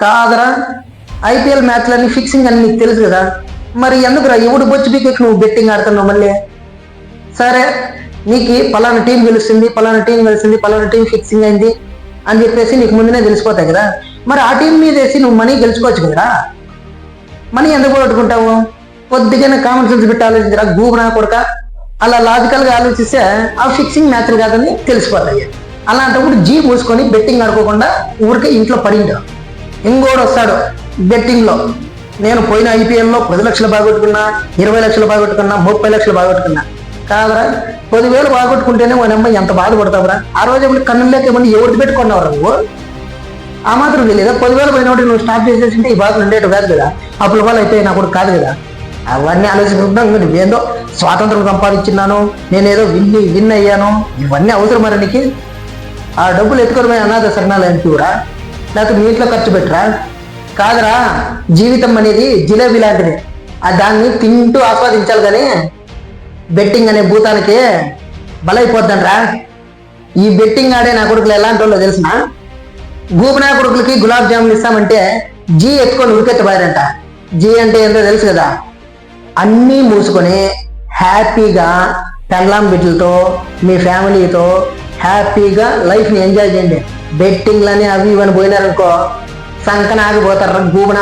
కాదరా, IPL మ్యాచ్లన్నీ fixing అని నీకు తెలుసు కదా, మరి ఎందుకురా ఎవడు బొచ్చు పీకెట్ నువ్వు బెట్టింగ్ ఆడుతున్నావు మళ్ళీ? సరే, నీకు పలానా టీం గెలుస్తుంది, పలానా టీం గెలుస్తుంది, పలానా టీం ఫిక్సింగ్ అయింది అని చెప్పేసి నీకు ముందునే తెలిసిపోతాయి కదా, మరి ఆ టీం మీద వేసి నువ్వు మనీ గెలుచుకోవచ్చు కదరా. మనీ ఎందుకు పోగొట్టుకుంటావు? కొద్దిగా కామన్ సెన్స్ పెట్టి ఆలోచించరా గూబనా కొడక. అలా లాజికల్గా ఆలోచిస్తే ఆ ఫిక్సింగ్ మ్యాచ్లు కాదని తెలిసిపోతాయి. అలాంటప్పుడు జీ మూసుకొని బెట్టింగ్ ఆడుకోకుండా ఊరికే ఇంట్లో పడింటావు. ఇంకోడు వస్తాడు బెట్టింగ్లో, నేను పోయిన ఐపీఎల్లో 10 లక్షలు బాగొట్టుకున్నా, 20 లక్షలు బాగొట్టుకున్నా, 30 లక్షలు బాగొట్టుకున్నా. కాదరా, 10,000 బాగొట్టుకుంటేనే మన అమ్మాయి ఎంత బాధపడతావురా? ఆ రోజు ఎప్పుడు కన్నులేక ఏమన్నా ఎవరికి పెట్టుకున్నావురా నువ్వు? ఆ మాత్రం తెలియదా? 10,000 పోయినప్పుడు నువ్వు స్టాప్ చేసేసింటే ఈ బాధలు ఉండేవి కాదు కదా, అప్పుల వాళ్ళు అయిపోయి నా కూడా కాదు కదా. అవన్నీ ఆలోచించుకుంటున్నా నువ్వేందో స్వాతంత్రం సంపాదించినాను, నేనేదో విన్ అయ్యాను, ఇవన్నీ అవసరం మరి నీకు? ఆ డబ్బులు ఎత్తుకొని పోయి అనాథ శరణాలు అనిపివురా, లేకపోతే మీ ఇంట్లో ఖర్చు పెట్టరా? కాదురా, జీవితం అనేది జిలేబీ లాంటిది, దాన్ని తింటూ ఆస్వాదించాలి కానీ బెట్టింగ్ అనే భూతానికి బలైపోద్దంట్రా. ఈ బెట్టింగ్ ఆడే నా కొడుకులు ఎలాంటి వాళ్ళు తెలిసిన, గూబనా కొడుకులకి గులాబ్ జాములు ఇస్తామంటే జీ ఎత్తుకొని ఉరికెత్తబారంట. జీ అంటే ఏంటో తెలుసు కదా, అన్నీ మూసుకొని హ్యాపీగా పెళ్ళాం బిడ్డలతో మీ ఫ్యామిలీతో హ్యాపీగా లైఫ్ని ఎంజాయ్ చేయండి. బెట్టింగ్లని అవి ఇవన్నీ పోయినారనుకో సంకన ఆగిపోతారు గూబనా